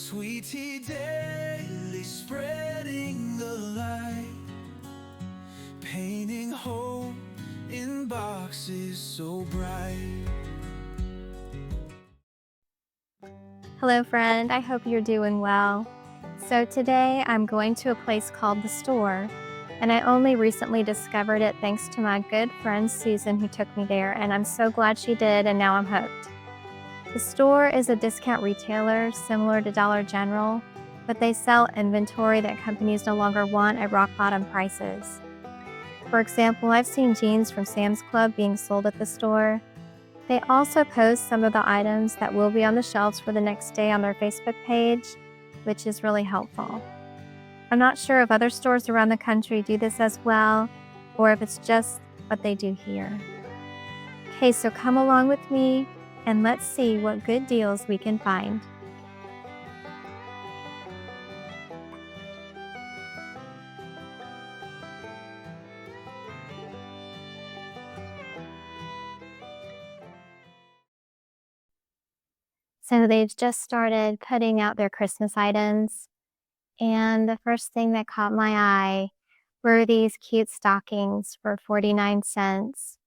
Sweet tea daily, spreading the light, painting hope in boxes so bright. Hello, friend. I hope you're doing well. So, today I'm going to a place called the store, and I only recently discovered it thanks to my good friend Susan, who took me there, and I'm so glad she did, and now I'm hooked. The store is a discount retailer similar to Dollar General, but they sell inventory that companies no longer want at rock bottom prices. For example, I've seen jeans from Sam's Club being sold at the store. They also post some of the items that will be on the shelves for the next day on their Facebook page, which is really helpful. I'm not sure if other stores around the country do this as well, or if it's just what they do here. Okay, so come along with me and let's see what good deals we can find. So they've just started putting out their Christmas items, and the first thing that caught my eye were these cute stockings for 49 cents.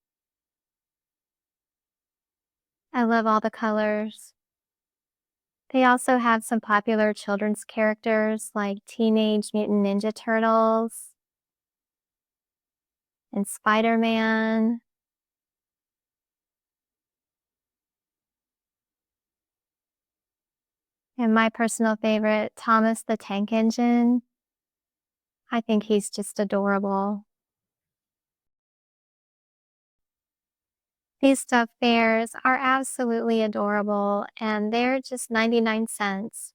I love all the colors. They also have some popular children's characters like Teenage Mutant Ninja Turtles and Spider-Man. And my personal favorite, Thomas the Tank Engine. I think he's just adorable. These stuffed bears are absolutely adorable, and they're just 99 cents.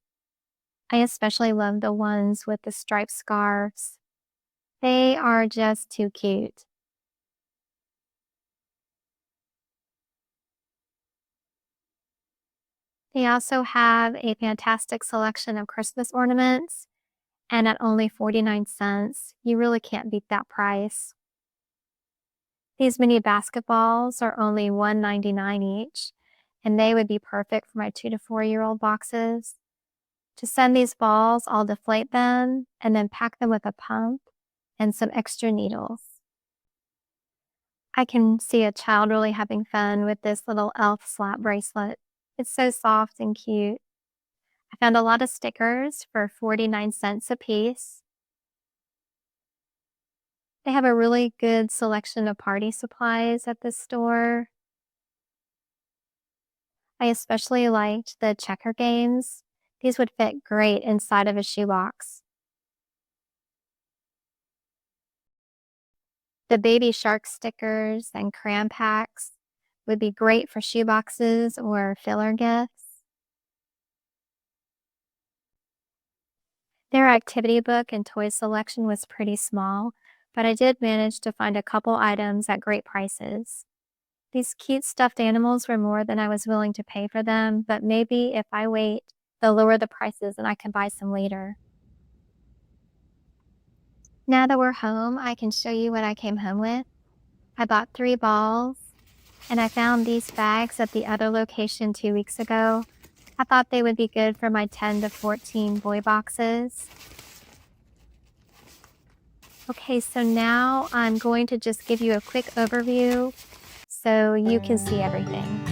I especially love the ones with the striped scarves. They are just too cute. They also have a fantastic selection of Christmas ornaments, and at only 49 cents, you really can't beat that price. These mini basketballs are only $1.99 each, and they would be perfect for my 2 to 4 year old boxes. To send these balls, I'll deflate them and then pack them with a pump and some extra needles. I can see a child really having fun with this little elf slap bracelet. It's so soft and cute. I found a lot of stickers for 49 cents a piece. They have a really good selection of party supplies at this store. I especially liked the checker games. These would fit great inside of a shoebox. The baby shark stickers and crayon packs would be great for shoeboxes or filler gifts. Their activity book and toy selection was pretty small, but I did manage to find a couple items at great prices. These cute stuffed animals were more than I was willing to pay for them, but maybe if I wait, they'll lower the prices and I can buy some later. Now that we're home, I can show you what I came home with. I bought 3 balls, and I found these bags at the other location 2 weeks ago. I thought they would be good for my 10 to 14 boy boxes. Okay, so now I'm going to just give you a quick overview so you can see everything.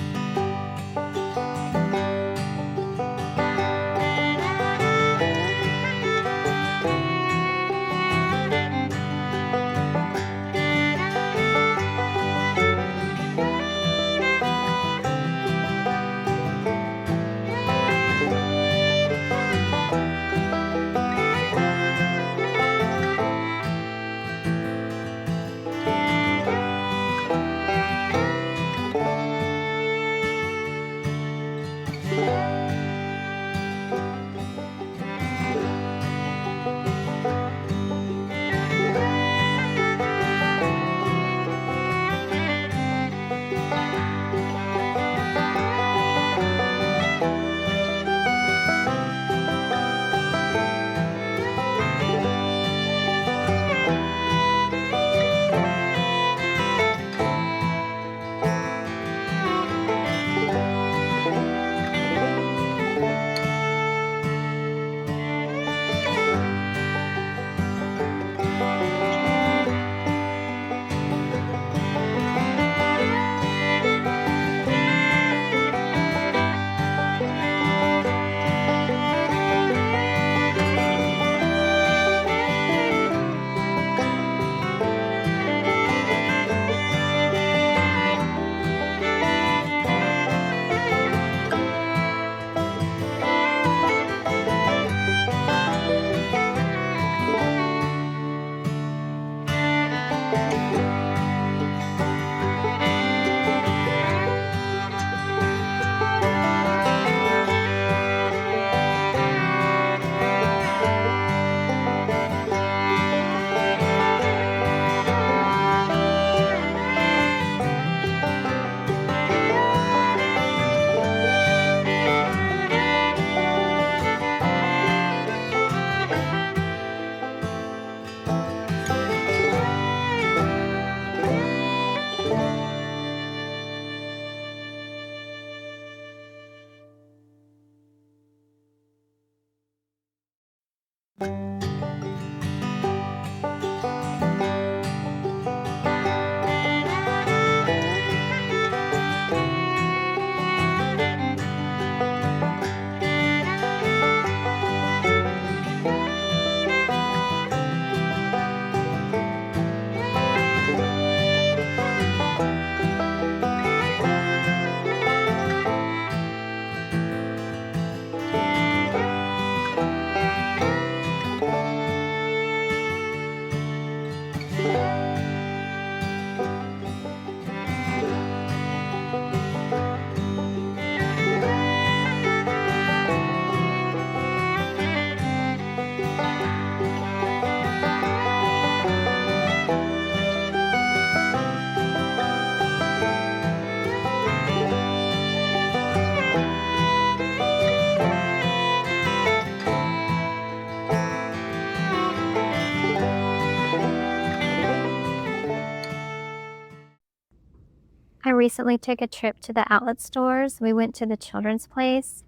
I recently took a trip to the outlet stores. We went to the children's place.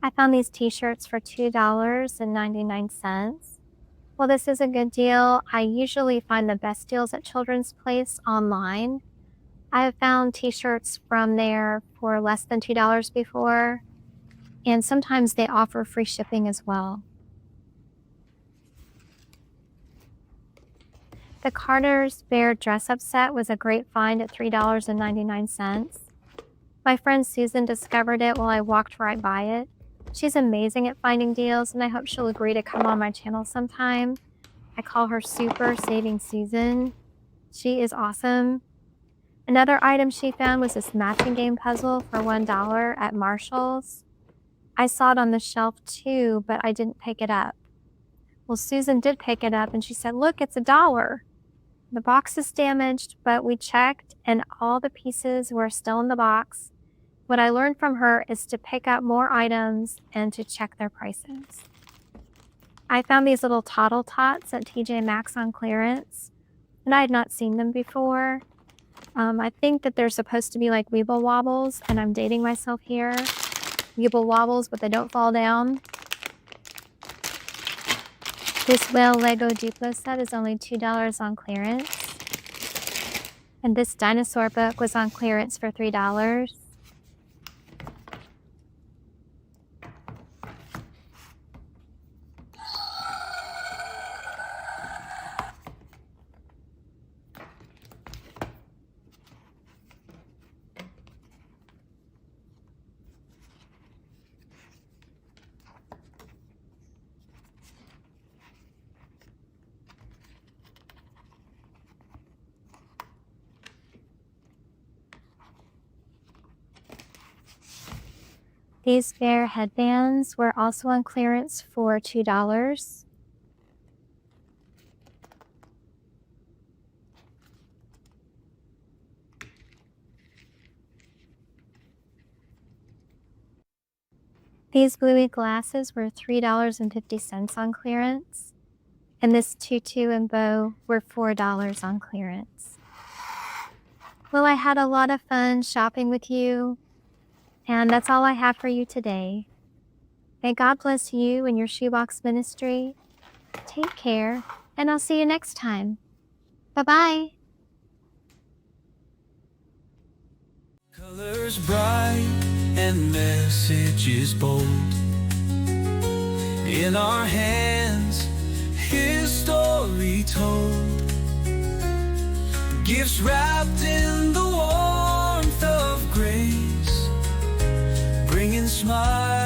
I found these t-shirts for $2.99. Well, this is a good deal. I usually find the best deals at Children's Place online. I have found t-shirts from there for less than $2 before, and sometimes they offer free shipping as well. The Carter's Bear dress-up set was a great find at $3.99. My friend Susan discovered it while I walked right by it. She's amazing at finding deals, and I hope she'll agree to come on my channel sometime. I call her Super Saving Susan. She is awesome. Another item she found was this matching game puzzle for $1 at Marshall's. I saw it on the shelf too, but I didn't pick it up. Well, Susan did pick it up and she said, "Look, it's $1. The box is damaged, but we checked and all the pieces were still in the box." What I learned from her is to pick up more items and to check their prices. I found these little Toddle Tots at TJ Maxx on clearance, and I had not seen them before. I think that they're supposed to be like Weeble Wobbles, and I'm dating myself here. Weeble Wobbles, but they don't fall down. This whale Lego Duplo set is only $2 on clearance. And this dinosaur book was on clearance for $3. These bear headbands were also on clearance for $2. These bluey glasses were $3.50 on clearance, and this tutu and bow were $4 on clearance. Well, I had a lot of fun shopping with you, and that's all I have for you today. May God bless you and your shoebox ministry. Take care, and I'll see you next time. Bye-bye. Colors bright and messages bold. In our hands, His story told. Gifts wrapped in the warmth of grace, bringing smiles